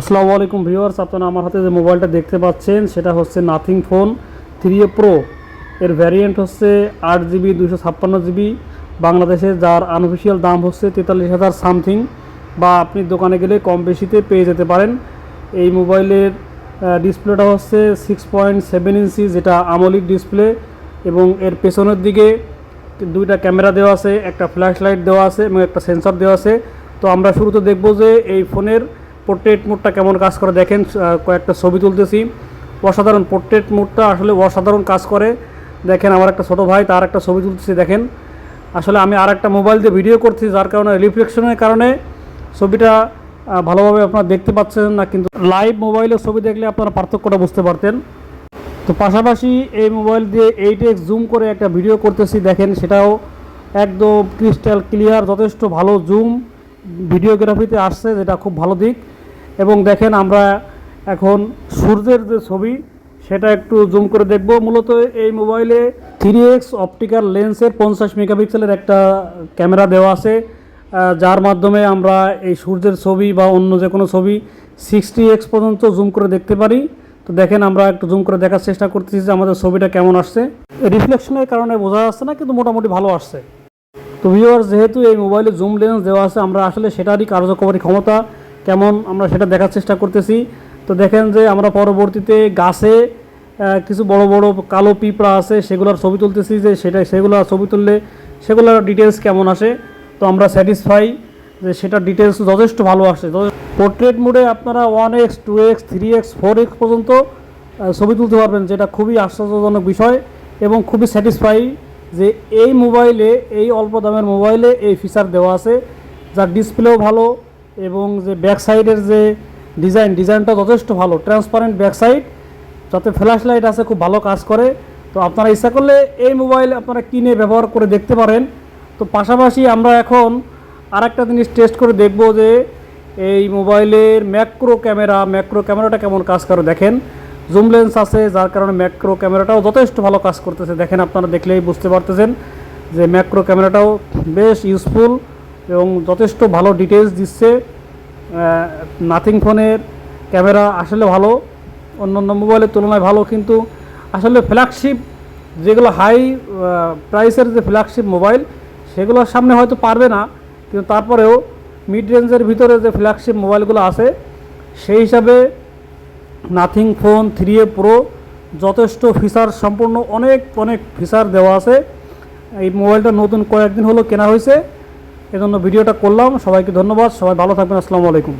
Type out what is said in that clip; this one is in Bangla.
আসসালামু আলাইকুম ভিউয়ার্স, আপনারা আমার হাতে যে মোবাইলটা দেখতে পাচ্ছেন সেটা হচ্ছে নাথিং ফোন 3A প্রো। এর ভ্যারিয়েন্ট হচ্ছে 8GB 256GB বাংলাদেশে, যার আনঅফিসিয়াল দাম হচ্ছে 43,000 সামথিং, বা আপনি দোকানে গেলে কম বেশিতে পেয়ে যেতে পারেন। এই মোবাইলের ডিসপ্লেটা হচ্ছে 6.7 ইঞ্চি, যেটা আমোলেড ডিসপ্লে, এবং এর পেছনের দিকে দুইটা ক্যামেরা দেওয়া আছে, একটা ফ্ল্যাশ লাইট দেওয়া আছে এবং একটা সেন্সর দেওয়া আছে। তো আমরা শুরুতে দেখব যে এই ফোনের পোর্ট্রেট মোডটা কেমন কাজ করে। দেখেন, কয়েকটা ছবি তুলতেছি। অসাধারণ, পোর্ট্রেট মোডটা আসলে অসাধারণ কাজ করে। দেখেন, আমার একটা ছোটো ভাই, তার একটা ছবি তুলতেছি। দেখেন, আসলে আমি আর একটা মোবাইল দিয়ে ভিডিও করছি, যার কারণে রিফ্লেকশনের কারণে ছবিটা ভালোভাবে আপনারা দেখতে পাচ্ছেন না, কিন্তু লাইভ মোবাইলের ছবি দেখলে আপনারা পার্থক্যটা বুঝতে পারতেন। তো পাশাপাশি এই মোবাইল দিয়ে 8x জুম করে একটা ভিডিও করতেছি। দেখেন, সেটাও একদম ক্রিস্টাল ক্লিয়ার, যথেষ্ট ভালো জুম ভিডিওগ্রাফিতে আসছে, যেটা খুব ভালো দিক। এবং দেখেন, আমরা এখন সূর্যের যে ছবি সেটা একটু জুম করে দেখব। মূলত এই মোবাইলে 3x অপটিক্যাল লেন্সের 50 মেগাপিক্সেলের একটা ক্যামেরা দেওয়া আছে, যার মাধ্যমে আমরা এই সূর্যের ছবি বা অন্য যে কোনো ছবি 60x পর্যন্ত জুম করে দেখতে পারি। তো দেখেন, আমরা একটু জুম করে দেখার চেষ্টা করতেছি যে আমাদের ছবিটা কেমন আসছে। রিফ্লেকশনের কারণে বোঝা যাচ্ছে না, কিন্তু মোটামুটি ভালো আসছে। তো ভিউয়ার্স, যেহেতু এই মোবাইলে জুম লেন্স দেওয়া আছে, আমরা আসলে সেটারই কার্যকরী ক্ষমতা কেমন আমরা সেটা দেখার চেষ্টা করতেছি। তো দেখেন যে আমরা পরবর্তীতে গাছে কিছু বড় বড় কালো পিঁপড়া আছে, সেগুলোর ছবি তুলতেছি, যে সেগুলো ছবি তুললে সেগুলোর ডিটেলস কেমন আসে। তো আমরা স্যাটিসফাই যে সেটার ডিটেলস যথেষ্ট ভালো আসে। পোর্ট্রেট মোডে আপনারা 1x 2x 3x 4x পর্যন্ত ছবি তুলতে পারবেন, যেটা খুবই আশ্চর্যজনক বিষয় এবং খুবই স্যাটিসফাই যে এই মোবাইলে, এই অল্প দামের মোবাইলে এই ফিচার দেওয়া আছে, যার ডিসপ্লেও ভালো এবং যে ব্যাক সাইডের যে ডিজাইনটা যথেষ্ট ভালো, ট্রান্সপারেন্ট ব্যাক সাইড, যাতে ফ্ল্যাশ লাইট আছে, খুব ভালো কাজ করে। তো আপনারা ইচ্ছা করলে এই মোবাইল আপনারা কিনে ব্যবহার করে দেখতে পারেন। তো পাশাপাশি আমরা এখন আরেকটা জিনিস টেস্ট করে দেখব যে এই মোবাইলের ম্যাক্রো ক্যামেরাটা কেমন কাজ করে। দেখেন, জুম লেন্স আছে, যার কারণে ম্যাক্রো ক্যামেরাটাও যথেষ্ট ভালো কাজ করতেছে। দেখেন, আপনারা দেখলেই বুঝতে পারতেছেন যে ম্যাক্রো ক্যামেরাটাও বেশ ইউজফুল এবং যথেষ্ট ভালো ডিটেলস দিচ্ছে। নাথিং ফোনের ক্যামেরা আসলে ভালো, অন্য মোবাইলের তুলনায় ভালো, কিন্তু আসলে ফ্ল্যাগশিপ যেগুলো হাই প্রাইসের যে ফ্ল্যাগশিপ মোবাইল, সেগুলোর সামনে হয়তো পারবে না, কিন্তু তারপরেও মিড রেঞ্জের ভিতরে যে ফ্ল্যাগশিপ মোবাইলগুলো আছে, সেই হিসাবে নাথিং ফোন 3A প্রো যথেষ্ট ফিচার সম্পূর্ণ, অনেক ফিচার দেওয়া আছে। এই মোবাইলটা নতুন কয়েকদিন হলো কেনা হয়েছে, এজন্য ভিডিওটা করলাম। সবাইকে ধন্যবাদ, সবাই ভালো থাকবেন। আসসালামু আলাইকুম।